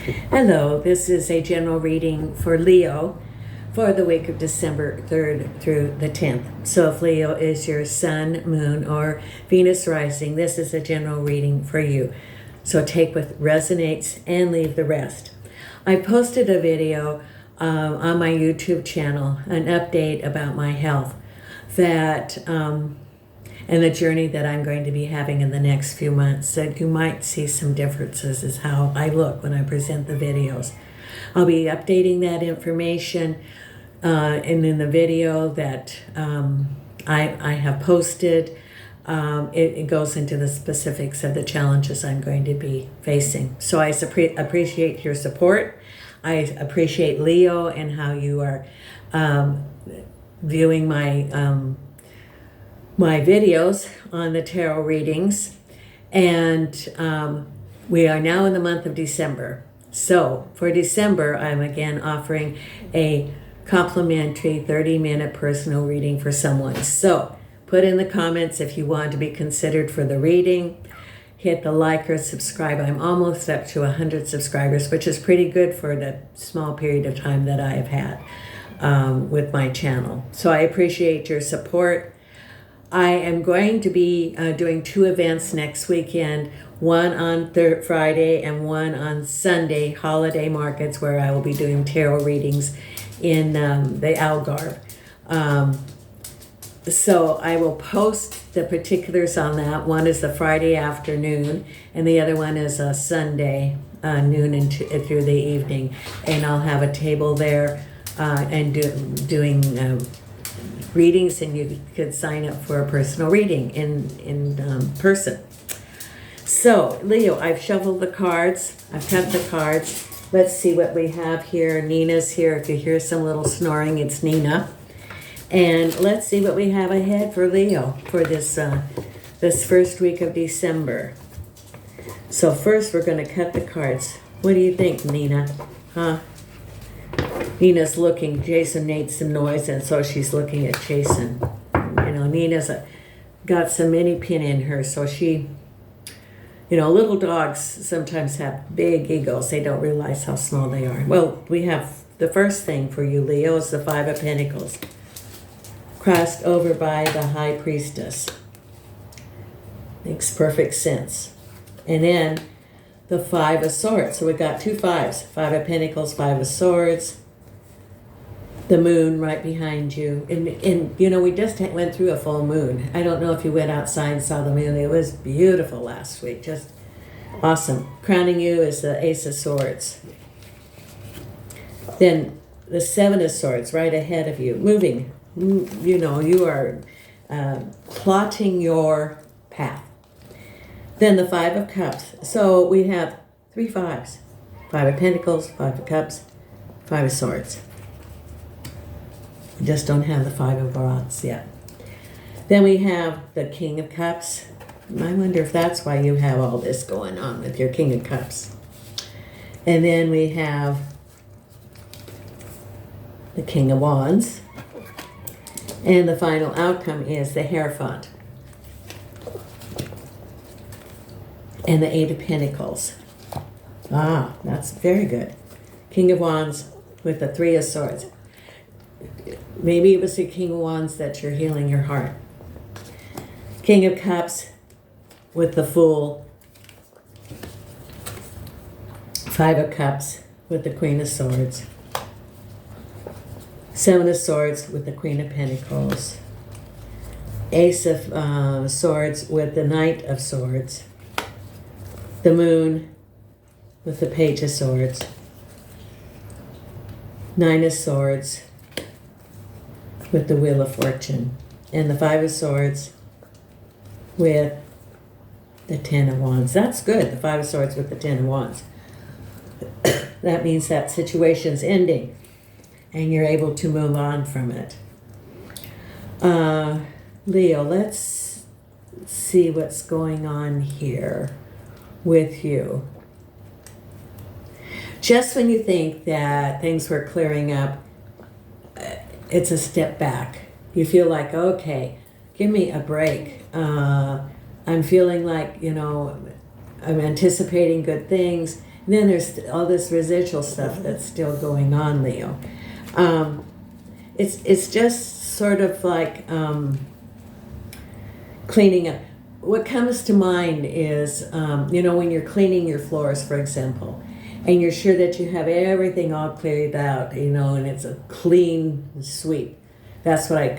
Hello, this is a general reading for Leo for the week of December 3rd through the 10th. So if Leo is your sun, moon, or Venus rising, this is a general reading for you. So take what resonates and leave the rest. I posted a video on my YouTube channel, an update about my health that and the journey that I'm going to be having in the next few months. So you might see some differences as how I look when I present the videos. I'll be updating that information and in the video that I have posted. It goes into the specifics of the challenges I'm going to be facing. So I appreciate your support. I appreciate Leo and how you are viewing my videos on the tarot readings. And we are now in the month of December. So for December, I'm again offering a complimentary 30-minute personal reading for someone. So put in the comments if you want to be considered for the reading. Hit the like or subscribe. I'm almost up to 100 subscribers, which is pretty good for the small period of time that I have had with my channel. So I appreciate your support. I am going to be doing two events next weekend, one on Friday and one on Sunday, holiday markets, where I will be doing tarot readings in the Algarve. So I will post the particulars on that. One is the Friday afternoon, and the other one is a Sunday noon through the evening. And I'll have a table there and doing readings, and you could sign up for a personal reading in person. So, Leo, I've shuffled the cards. I've cut the cards. Let's see what we have here. Nina's here. If you hear some little snoring, it's Nina. And let's see what we have ahead for Leo for this first week of December. So first, we're going to cut the cards. What do you think, Nina? Huh? Nina's looking. Jason made some noise, and so she's looking at Jason. You know, Nina's got some mini pin in her, so she, you know, little dogs sometimes have big egos. They don't realize how small they are. Well, we have the first thing for you, Leo, is the Five of Pentacles, crossed over by the High Priestess. Makes perfect sense. And then the Five of Swords. So we got two fives. Five of Pentacles, Five of Swords. The moon right behind you. And you know, we just went through a full moon. I don't know if you went outside and saw the moon. It was beautiful last week. Just awesome. Crowning you is the Ace of Swords. Then the Seven of Swords right ahead of you. Moving. You know, you are plotting your path. Then the Five of Cups. So we have three fives. Five of Pentacles, Five of Cups, Five of Swords. We just don't have the Five of Wands yet. Then we have the King of Cups. I wonder if that's why you have all this going on with your King of Cups. And then we have the King of Wands. And the final outcome is the Hierophant. And the Eight of Pentacles. Ah, that's very good. King of Wands with the Three of Swords. Maybe it was the King of Wands that you're healing your heart. King of Cups with the Fool. Five of Cups with the Queen of Swords. Seven of Swords with the Queen of Pentacles. Ace of Swords with the Knight of Swords. The Moon with the Page of Swords. Nine of Swords with the Wheel of Fortune. And the Five of Swords with the Ten of Wands. That's good, the Five of Swords with the Ten of Wands. That means that situation's ending and you're able to move on from it. Leo, let's see what's going on here with you. Just when you think that things were clearing up, it's a step back. You feel like, okay, give me a break. I'm feeling like, you know, I'm anticipating good things, Then there's all this residual stuff that's still going on, Leo. It's just sort of like cleaning up. What comes to mind is, when you're cleaning your floors, for example, and you're sure that you have everything all cleared out, and it's a clean sweep. That's what I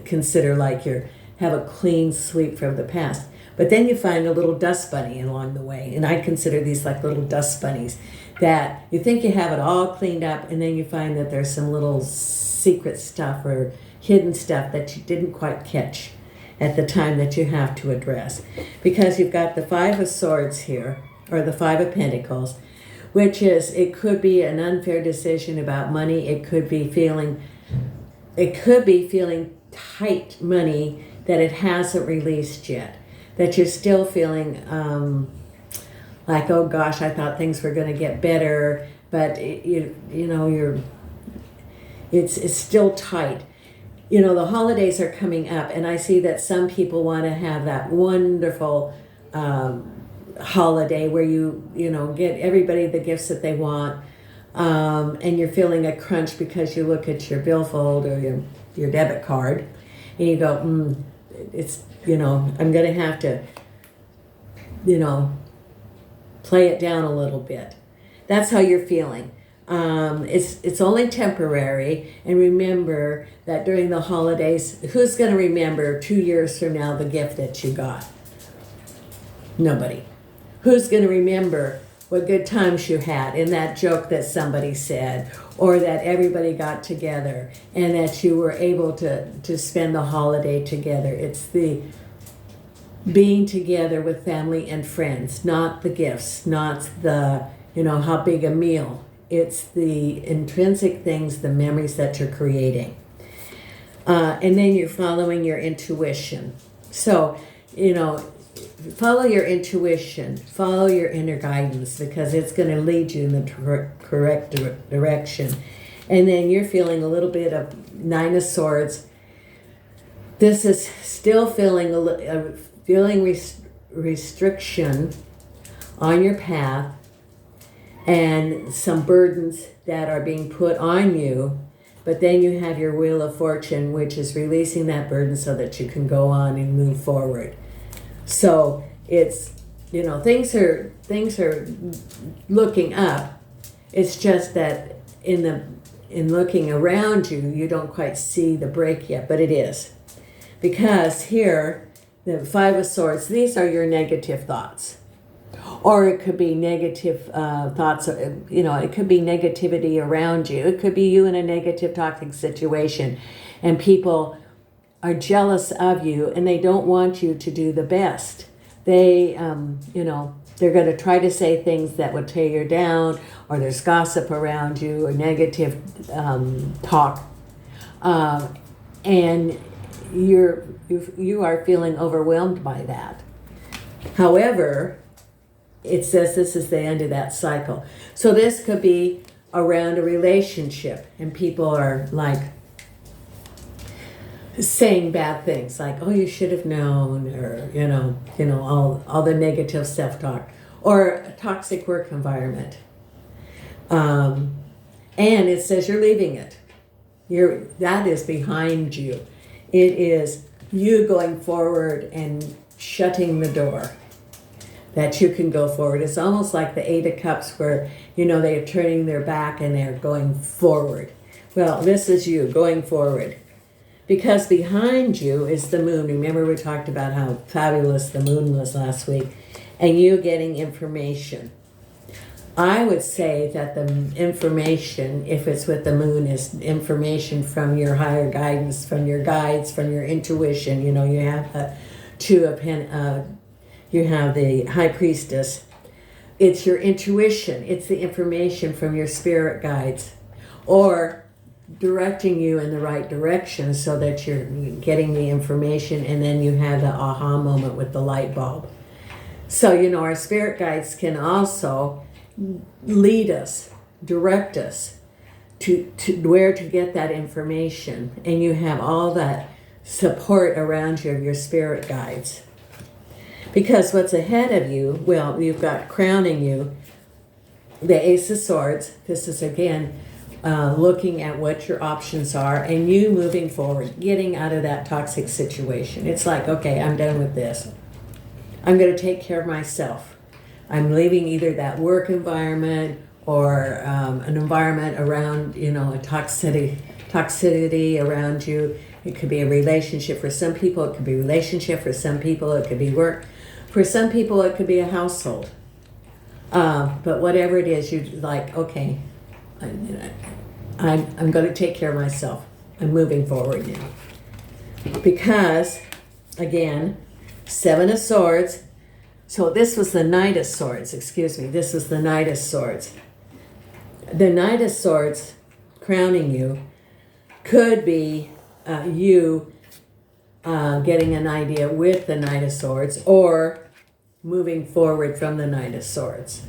consider like have a clean sweep from the past. But then you find a little dust bunny along the way, and I consider these like little dust bunnies that you think you have it all cleaned up, and then you find that there's some little secret stuff or hidden stuff that you didn't quite catch at the time that you have to address. Because you've got the Five of Swords here, or the Five of Pentacles, which is, it could be an unfair decision about money. It could be feeling tight money that it hasn't released yet. That you're still feeling like, oh gosh, I thought things were going to get better, but it's still tight. The holidays are coming up, and I see that some people want to have that wonderful holiday where you get everybody the gifts that they want, and you're feeling a crunch because you look at your billfold or your debit card, and you go, it's I'm going to have to play it down a little bit. That's how you're feeling. It's only temporary, and remember that during the holidays, who's going to remember 2 years from now the gift that you got? Nobody. Who's going to remember what good times you had in that joke that somebody said, or that everybody got together and that you were able to spend the holiday together? It's the being together with family and friends, not the gifts, not the, how big a meal. It's the intrinsic things, the memories that you're creating. And then you're following your intuition. So, follow your intuition, follow your inner guidance, because it's going to lead you in the correct direction. And then you're feeling a little bit of Nine of Swords. This is still feeling restriction on your path, and some burdens that are being put on you. But then you have your Wheel of Fortune, which is releasing that burden so that you can go on and move forward. So it's, things are looking up. It's just that in looking around you, you don't quite see the break yet, but it is. Because here, the Five of Swords, these are your negative thoughts. Or it could be negative thoughts, it could be negativity around you. It could be you in a negative toxic situation, and people are jealous of you and they don't want you to do the best. They, they're going to try to say things that would tear you down, or there's gossip around you, or negative talk. And you are feeling overwhelmed by that. However, it says this is the end of that cycle. So this could be around a relationship, and people are like saying bad things, like, oh, you should have known, or all the negative self-talk, or a toxic work environment. And it says you're leaving it. That is behind you. It is you going forward and shutting the door, that you can go forward. It's almost like the Eight of Cups, where, they're turning their back and they're going forward. Well, this is you going forward. Because behind you is the moon. Remember, we talked about how fabulous the moon was last week. And you getting information. I would say that the information, if it's with the moon, is information from your higher guidance, from your guides, from your intuition. You have you have the High Priestess. It's your intuition. It's the information from your spirit guides, or directing you in the right direction so that you're getting the information, and then you have the aha moment with the light bulb. So, our spirit guides can also lead us, direct us to where to get that information, and you have all that support around you of your spirit guides. Because what's ahead of you, well, you've got crowning you the Ace of Swords, this is again looking at what your options are and you moving forward, getting out of that toxic situation. It's like, okay, I'm done with this. I'm going to take care of myself. I'm leaving either that work environment or an environment around, a toxicity around you. It could be a relationship for some people. It could be a relationship for some people. It could be work. For some people, it could be a household. But whatever it is, you like, okay, I'm going to take care of myself. I'm moving forward now. Because, again, Seven of Swords. So this was the Knight of Swords, excuse me. This was the Knight of Swords. The Knight of Swords crowning you could be you getting an idea with the Knight of Swords or moving forward from the Knight of Swords.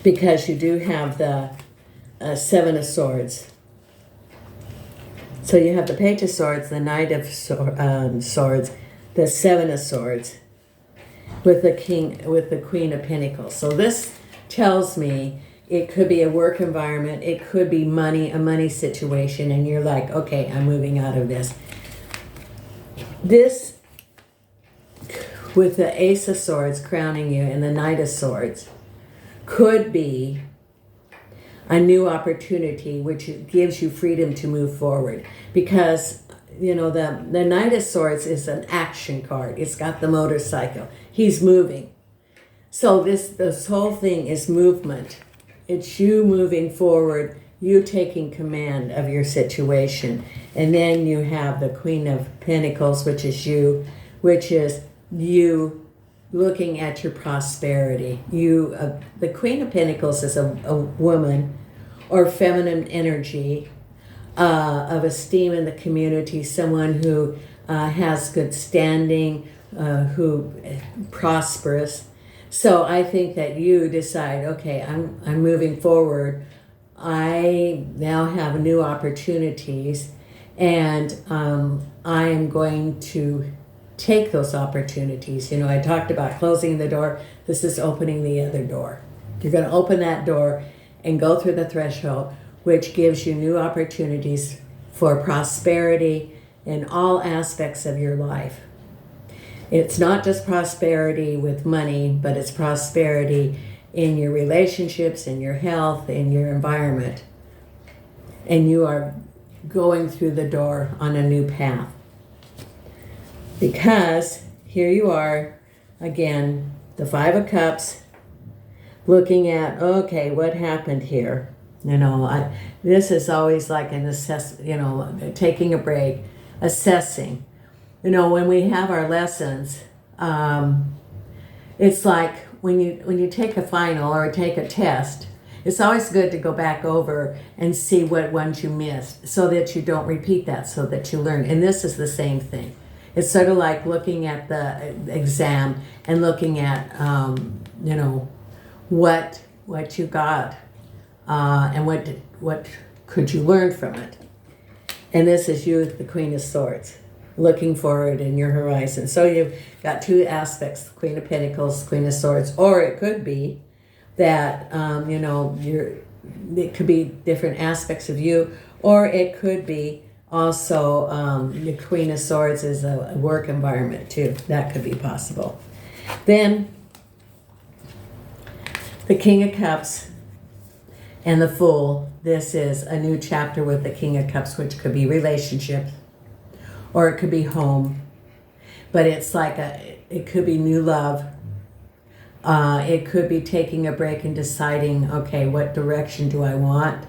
Because you do have the Seven of Swords. So you have the Page of Swords, the Knight of Swords, the Seven of Swords, with the Queen of Pentacles. So this tells me it could be a work environment, it could be money, a money situation, and you're like, okay, I'm moving out of this. This, with the Ace of Swords crowning you and the Knight of Swords, could be a new opportunity which gives you freedom to move forward. Because, the Knight of Swords is an action card. It's got the motorcycle. He's moving. So this whole thing is movement. It's you moving forward, you taking command of your situation. And then you have the Queen of Pentacles, which is you looking at your prosperity. The Queen of Pentacles is a woman or feminine energy of esteem in the community, someone who has good standing, who prosperous. So I think that you decide, okay, I'm moving forward. I now have new opportunities, and I am going to take those opportunities. I talked about closing the door. This is opening the other door. You're going to open that door and go through the threshold, which gives you new opportunities for prosperity in all aspects of your life. It's not just prosperity with money, but it's prosperity in your relationships, in your health, in your environment. And you are going through the door on a new path. Because here you are, again, the Five of Cups, looking at, okay, what happened here? This is always like an taking a break, assessing. When we have our lessons, it's like when you take a final or take a test, it's always good to go back over and see what ones you missed so that you don't repeat that, so that you learn. And this is the same thing. It's sort of like looking at the exam and looking at, what you got and what could you learn from it. And this is you, the Queen of Swords, looking forward in your horizon. So you've got two aspects, Queen of Pentacles, Queen of Swords, or it could be that, it could be different aspects of you, or it could be also the Queen of Swords is a work environment too. That could be possible. Then the King of Cups and the Fool. This is a new chapter with the King of Cups, which could be relationships or it could be home. But it's like it could be new love. It could be taking a break and deciding, okay, what direction do I want?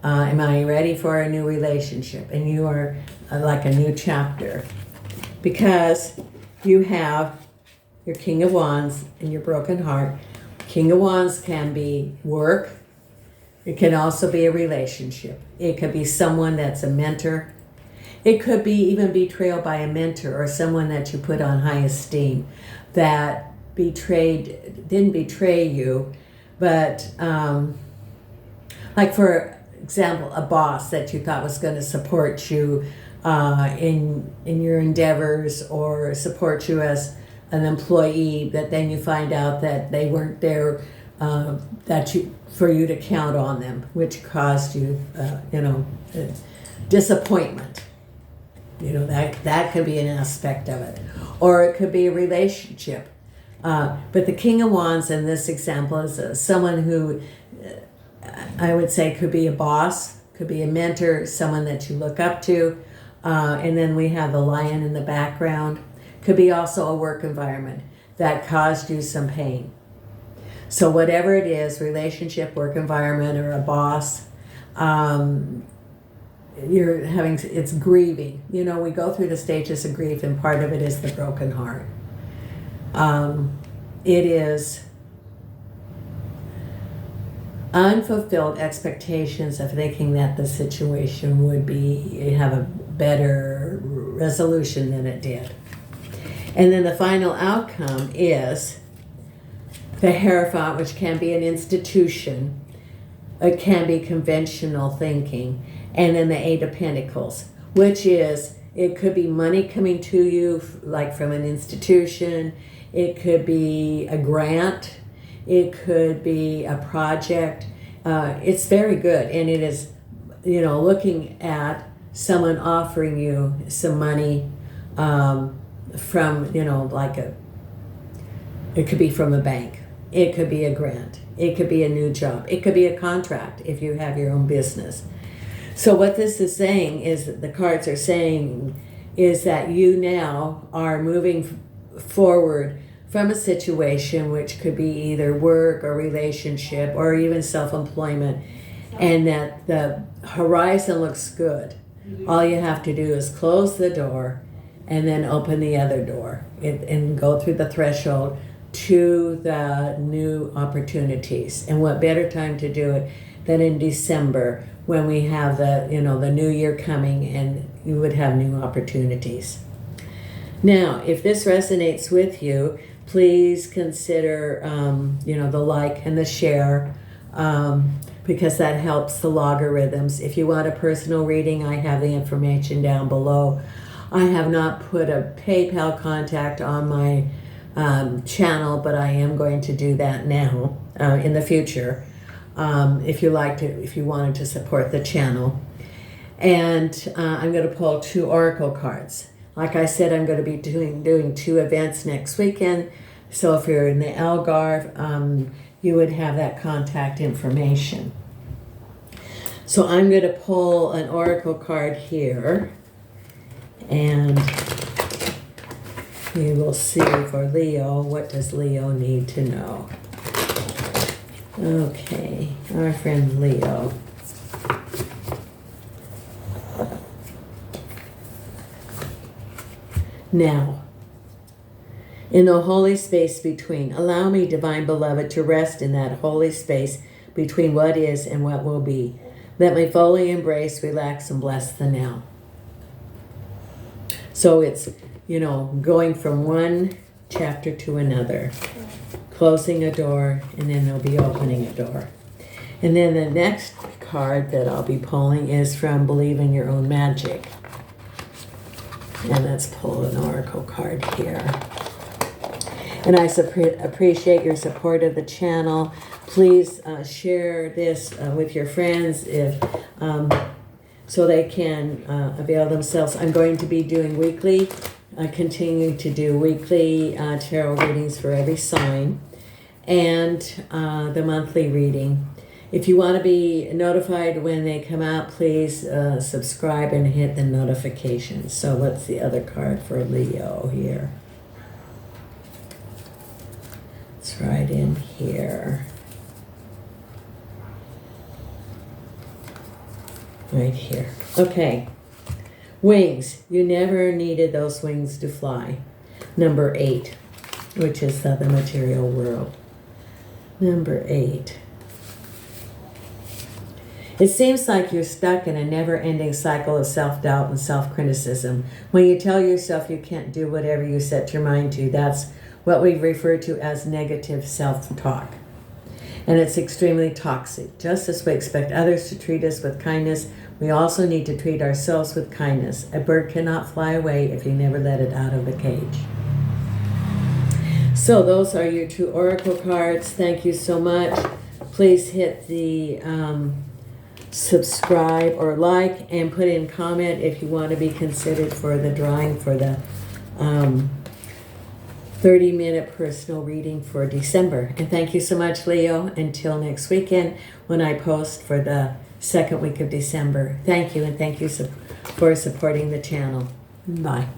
Am I ready for a new relationship? And you are like a new chapter. Because you have your King of Wands and your broken heart. King of Wands can be work. It can also be a relationship. It could be someone that's a mentor. It could be even betrayal by a mentor or someone that you put on high esteem that didn't betray you, but like for example, a boss that you thought was going to support you in your endeavors or support you as an employee, but then you find out that they weren't there for you to count on them, which caused you, disappointment. That could be an aspect of it, or it could be a relationship. But the King of Wands in this example is someone who I would say could be a boss, could be a mentor, someone that you look up to. And then we have the lion in the background. Could be also a work environment that caused you some pain. So whatever it is, relationship, work environment, or a boss, it's grieving. We go through the stages of grief, and part of it is the broken heart. It is unfulfilled expectations of thinking that the situation would have a better resolution than it did. And then the final outcome is the Hierophant, which can be an institution. It can be conventional thinking. And then the Eight of Pentacles, which is, it could be money coming to you, like from an institution. It could be a grant. It could be a project. It's very good. And it is, looking at someone offering you some money from, it could be from a bank. It could be a grant. It could be a new job. It could be a contract if you have your own business. So what this is saying is, that the cards are saying, is that you now are moving forward from a situation which could be either work or relationship or even self-employment, and that the horizon looks good. All you have to do is close the door and then open the other door and go through the threshold to the new opportunities. And what better time to do it than in December, when we have the new year coming, and you would have new opportunities. Now, if this resonates with you, please consider the like and the share, because that helps the logarithms. If you want a personal reading, I have the information down below. I have not put a PayPal contact on my channel, but I am going to do that now in the future. If you wanted to support the channel. And I'm going to pull 2 oracle cards. Like I said, I'm going to be doing 2 events next weekend. So if you're in the Algarve, you would have that contact information. So I'm going to pull an oracle card here, and we will see for Leo, what does Leo need to know? Okay, our friend Leo. Now, in the holy space between, allow me, divine beloved, to rest in that holy space between what is and what will be. Let me fully embrace, relax, and bless the now. So it's, going from one chapter to another. Closing a door, and then they'll be opening a door. And then the next card that I'll be pulling is from Believe in Your Own Magic. And let's pull an oracle card here. And I appreciate your support of the channel. Please share this with your friends so they can avail themselves. I'm going to be doing weekly, continuing to do weekly tarot readings for every sign, and the monthly reading. If you want to be notified when they come out, please subscribe and hit the notifications. So what's the other card for Leo here? It's right in here. Right here. Okay. Wings. You never needed those wings to fly. Number 8, which is the material world. Number 8. It seems like you're stuck in a never-ending cycle of self-doubt and self-criticism. When you tell yourself you can't do whatever you set your mind to, that's what we refer to as negative self-talk. And it's extremely toxic. Just as we expect others to treat us with kindness, we also need to treat ourselves with kindness. A bird cannot fly away if you never let it out of the cage. So those are your 2 oracle cards. Thank you so much. Please hit the subscribe or like and put in comment if you want to be considered for the drawing for the 30-minute personal reading for December. And thank you so much, Leo. Until next weekend when I post for the 2nd week of December. Thank you, and thank you for supporting the channel. Bye.